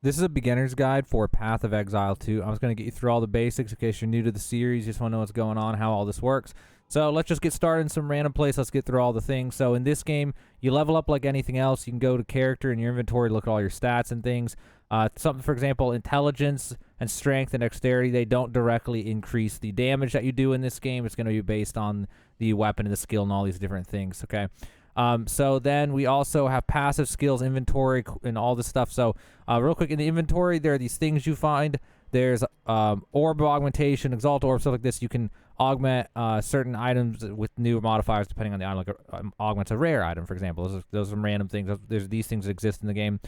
This is a beginner's guide for Path of Exile 2. I'm just going to get you through all the basics in case you're new to the series. You just want to know what's going on, how all this works. So let's just get started in some random place. Let's get through all the things. So in this game, you level up like anything else. You can go to character in your inventory, look at all your stats and things. Something, for example, intelligence and strength and dexterity, they don't directly increase the damage that you do in this game. It's going to be based on the weapon and the skill and all these different things, okay? So then we also have passive skills, inventory, and all this stuff. So real quick, in the inventory, there are these things you find. There's orb augmentation, exalt orb, stuff like this. You can augment certain items with new modifiers depending on the item. Like augments a rare item, for example. Those are some random things. There's these things that exist in the game.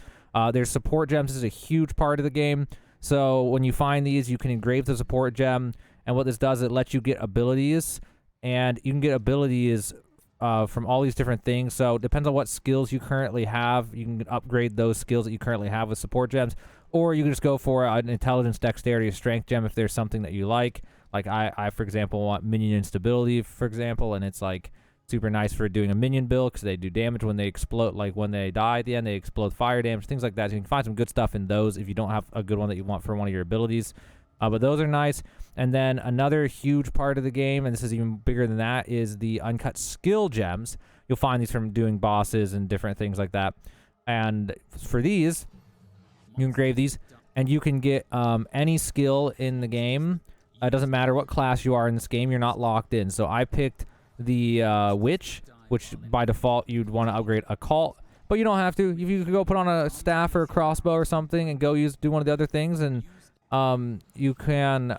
There's support gems. This is a huge part of the game. So when you find these, you can engrave the support gem. And what this does, it lets you get abilities. And you can get abilities from all these different things. So it depends on what skills you currently have. You can upgrade those skills that you currently have with support gems, or you can just go for an intelligence, dexterity, or strength gem if there's something that you like. Like I for example, want minion instability, for example, and it's like super nice for doing a minion build because they do damage when they explode. Like when they die at the end, they explode fire damage, things like that. So you can find some good stuff in those if you don't have a good one that you want for one of your abilities. But those are nice. And then another huge part of the game, and this is even bigger than that, is the uncut skill gems. You'll find these from doing bosses and different things like that. And for these, you engrave these, and you can get any skill in the game. It doesn't matter what class you are in this game. You're not locked in. So I picked the witch, which by default you'd want to upgrade occult. But you don't have to. If you could go put on a staff or a crossbow or something and go do one of the other things, and you can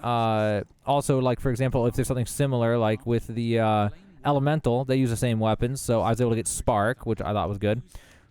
also, like for example, if there's something similar, like with the elemental, they use the same weapons, so I was able to get spark, which I thought was good.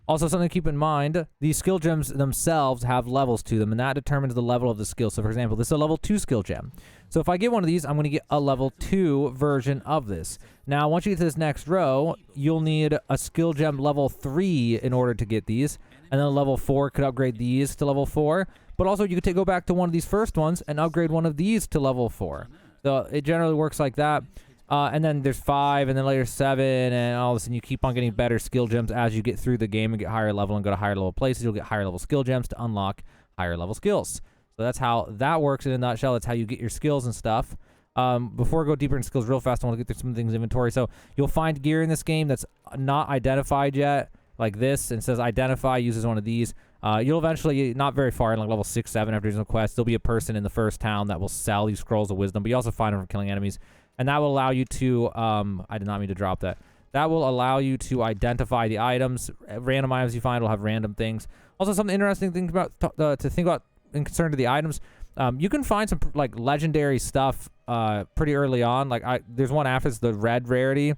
Also, something to keep in mind, these skill gems themselves have levels to them, and that determines the level of the skill. So for example, this is a level 2 skill gem. So if I get one of these, I'm going to get a level 2 version of this. Now once you get to this next row, you'll need a skill gem level 3 in order to get these, and then a level 4 could upgrade these to level 4. But also, you could go back to one of these first ones and upgrade one of these to level 4. So it generally works like that. And then there's 5, and then later 7, and all of a sudden you keep on getting better skill gems as you get through the game and get higher level and go to higher level places. You'll get higher level skill gems to unlock higher level skills. So that's how that works in a nutshell. That's how you get your skills and stuff. Before I go deeper into skills real fast, I want to get through some things in inventory. So you'll find gear in this game that's not identified yet, like this, and says identify, uses one of these. You'll eventually, not very far, in like level 6, 7 after doing some quests, there'll be a person in the first town that will sell these scrolls of wisdom, but you also find them from killing enemies. And that will allow you to, I did not mean to drop that. That will allow you to identify the items. Random items you find will have random things. Also, some interesting things about to think about in concern to the items. You can find some like legendary stuff pretty early on. Like there's one after it's the red rarity.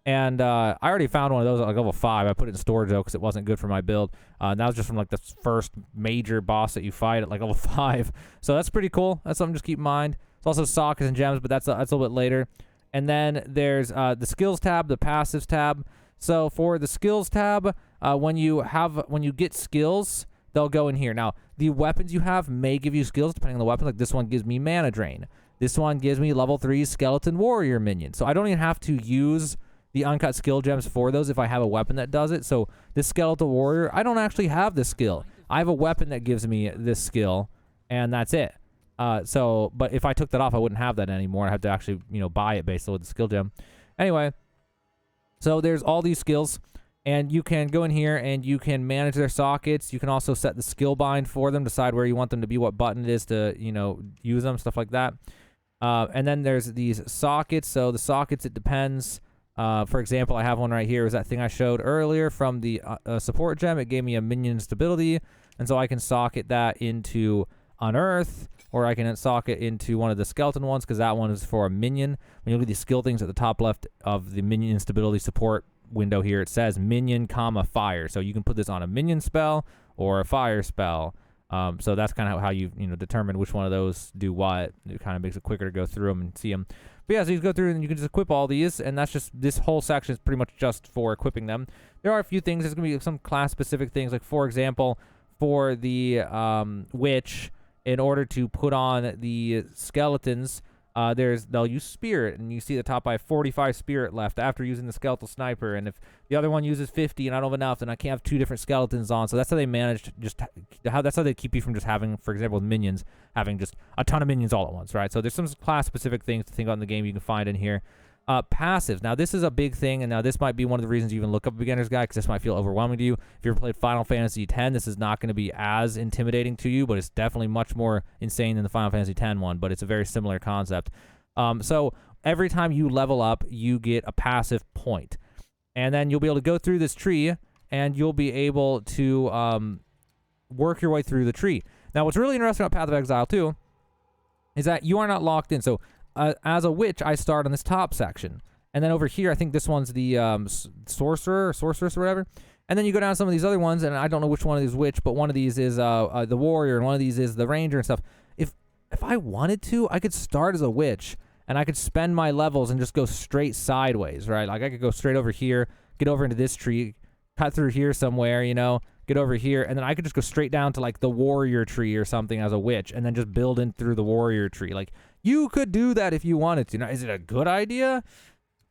And I already found one of those at like level 5. I put it in storage though because it wasn't good for my build. And that was just from like the first major boss that you fight at like level 5. So that's pretty cool. That's something to just keep in mind. It's also sockets and gems, but that's a little bit later. And then there's the skills tab, the passives tab. So for the skills tab, when you get skills, they'll go in here. Now the weapons you have may give you skills depending on the weapon. Like this one gives me mana drain. This one gives me level 3 skeleton warrior minion. So I don't even have to use the uncut skill gems for those if I have a weapon that does it. So this skeletal warrior, I don't actually have this skill. I have a weapon that gives me this skill, and that's it. But if I took that off, I wouldn't have that anymore. I have to actually, buy it basically with the skill gem. Anyway, so there's all these skills, and you can go in here and you can manage their sockets. You can also set the skill bind for them, decide where you want them to be, what button it is to, use them, stuff like that. And then there's these sockets. So the sockets, it depends. For example, I have one right here. Is that thing I showed earlier from the support gem? It gave me a minion stability, and so I can socket that into Unearth, or I can socket into one of the skeleton ones because that one is for a minion. When you look at these skill things at the top left of the minion stability support window here, it says minion, fire. So you can put this on a minion spell or a fire spell. So that's kind of how you determine which one of those do what. It kind of makes it quicker to go through them and see them. But yeah, so you go through and you can just equip all these, and that's just, this whole section is pretty much just for equipping them. There are a few things. There's going to be some class-specific things, like for example, for the witch, in order to put on the skeletons, they'll use spirit, and you see the top I have 45 spirit left after using the skeletal sniper, and if the other one uses 50 and I don't have enough, then I can't have 2 different skeletons on. So that's how they managed that's how they keep you from just having, for example, with minions, having just a ton of minions all at once, right? So there's some class specific things to think about in the game you can find in here. Passives. Now this is a big thing, and now this might be one of the reasons you even look up a beginner's guide, because this might feel overwhelming to you. If you ever played Final Fantasy X, this is not going to be as intimidating to you, but it's definitely much more insane than the Final Fantasy X one, but it's a very similar concept. So every time you level up, you get a passive point, and then you'll be able to go through this tree, and you'll be able to work your way through the tree. Now what's really interesting about Path of Exile too is that you are not locked in. So as a witch, I start on this top section. And then over here, I think this one's the sorceress or whatever. And then you go down some of these other ones, and I don't know which one of these is which, but one of these is the warrior, and one of these is the ranger and stuff. If I wanted to, I could start as a witch, and I could spend my levels and just go straight sideways, right? Like I could go straight over here, get over into this tree, cut through here somewhere, you know, get over here, and then I could just go straight down to like the warrior tree or something as a witch, and then just build in through the warrior tree. Like, you could do that if you wanted to. Now, is it a good idea?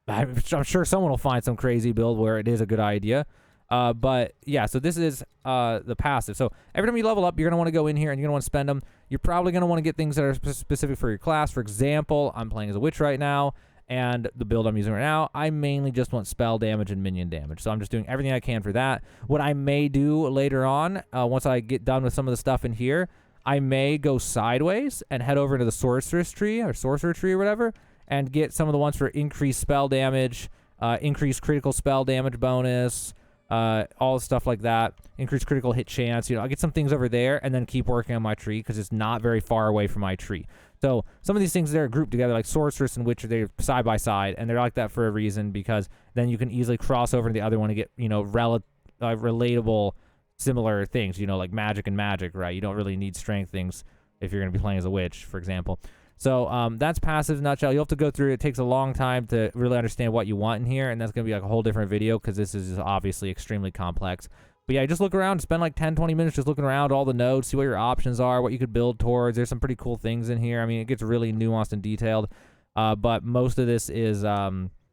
I'm sure someone will find some crazy build where it is a good idea. But yeah, so this is the passive. So every time you level up, you're going to want to go in here and you're going to want to spend them. You're probably going to want to get things that are specific for your class. For example, I'm playing as a witch right now, and the build I'm using right now, I mainly just want spell damage and minion damage. So I'm just doing everything I can for that. What I may do later on, once I get done with some of the stuff in here, I may go sideways and head over to the sorceress tree or sorcerer tree or whatever, and get some of the ones for increased spell damage, increased critical spell damage bonus, all stuff like that, increased critical hit chance. You know, I'll get some things over there and then keep working on my tree because it's not very far away from my tree. So some of these things they're grouped together, like sorceress and witch, they're side by side, and they're like that for a reason, because then you can easily cross over to the other one and get, you know, relatable similar things, you know, like magic and magic, right? You don't really need strength things if you're going to be playing as a witch, for example. So that's passive in a nutshell. You'll have to go through it. It takes a long time to really understand what you want in here, and that's going to be like a whole different video because this is obviously extremely complex. But yeah, just look around, spend like 10-20 minutes just looking around all the nodes, see what your options are, what you could build towards. There's some pretty cool things in here. I mean, it gets really nuanced and detailed, but most of this is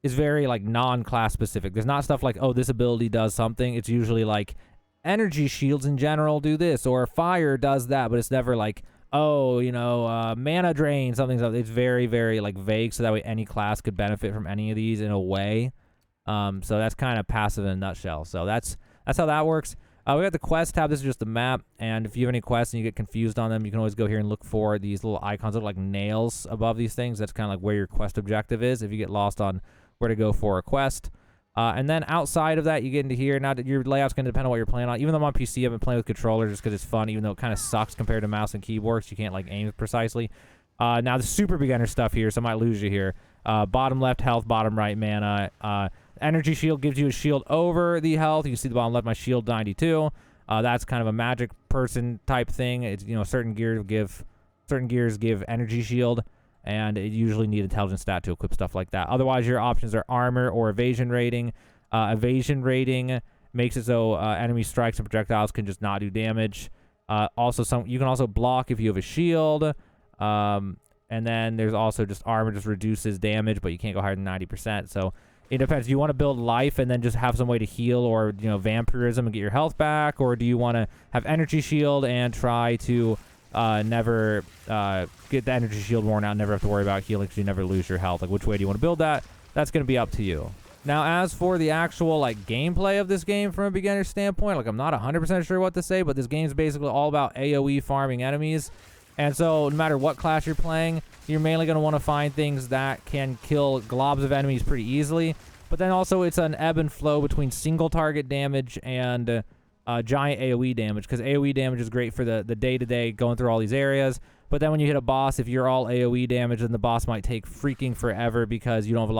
very like non-class specific. There's not stuff like, oh, this ability does something. It's usually like energy shields in general do this, or fire does that, but it's never like, oh, you know, mana drain, something. It's very, very like vague, so that way any class could benefit from any of these in a way. So that's kind of passive in a nutshell. So that's how that works. We got the quest tab. This is just the map, and if you have any quests and you get confused on them, you can always go here and look for these little icons that look like nails above these things. That's kind of like where your quest objective is if you get lost on where to go for a quest. And then outside of that, you get into here. Now, your layout's going to depend on what you're playing on. Even though I'm on PC, I've been playing with controllers just because it's fun, even though it kind of sucks compared to mouse and keyboards. You can't, like, aim precisely. Now, the super beginner stuff here, so I might lose you here. Bottom left, health. Bottom right, mana. Energy shield gives you a shield over the health. You can see the bottom left, my shield 92. That's kind of a magic person type thing. It's, you know, certain gears give energy shield, and you usually need intelligence stat to equip stuff like that. Otherwise, your options are armor or evasion rating. Evasion rating makes it so enemy strikes and projectiles can just not do damage. You can also block if you have a shield. And then there's also just armor just reduces damage, but you can't go higher than 90%. So it depends. Do you want to build life and then just have some way to heal, or, you know, vampirism and get your health back, or do you want to have energy shield and try to never get the energy shield worn out, never have to worry about healing because you never lose your health? Like, which way do you want to build that? That's going to be up to you. Now, as for the actual, like, gameplay of this game from a beginner standpoint, like, I'm not 100% sure what to say, but this game's basically all about AoE farming enemies. And so no matter what class you're playing, you're mainly going to want to find things that can kill globs of enemies pretty easily. But then also it's an ebb and flow between single target damage and giant AoE damage, because AoE damage is great for the day-to-day going through all these areas. But then when you hit a boss, if you're all AoE damage, then the boss might take freaking forever because you don't have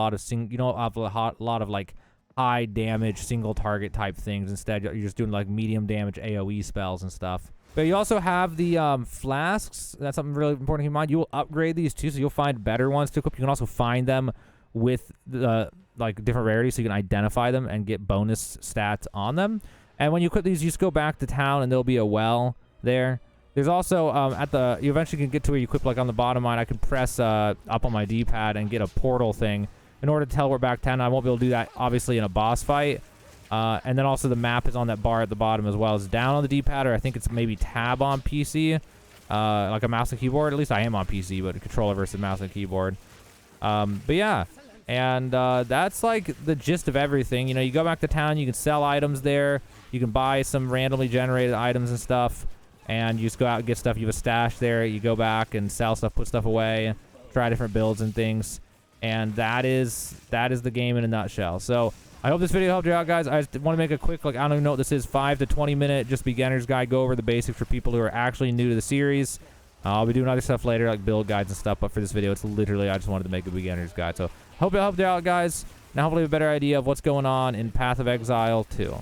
a lot of like high damage single target type things. Instead, you're just doing like medium damage AoE spells and stuff. But you also have the flasks. That's something really important to keep in mind. You will upgrade these too, so you'll find better ones to equip. You can also find them with the like different rarities, so you can identify them and get bonus stats on them. And when you equip these, you just go back to town, and there'll be a well there. There's also you eventually can get to where you equip like on the bottom line. I can press up on my D-pad and get a portal thing in order to teleport back 10. I won't be able to do that obviously in a boss fight. And then also the map is on that bar at the bottom as well as down on the D-pad, or I think it's maybe tab on PC, like a mouse and keyboard. At least I am on PC, but a controller versus mouse and keyboard. But yeah, and that's like the gist of everything. You know, you go back to town, you can sell items there, you can buy some randomly generated items and stuff, and you just go out and get stuff. You have a stash there, you go back and sell stuff, put stuff away, try different builds and things, and that is the game in a nutshell. So I hope this video helped you out, guys. I just want to make a quick, like, I don't even know what this is, 5 to 20 minute just beginner's guide, go over the basics for people who are actually new to the series. I'll be doing other stuff later, like build guides and stuff, but for this video, it's literally, I just wanted to make a beginner's guide. So hope it helped you out, guys. Now hopefully you have a better idea of what's going on in Path of Exile 2.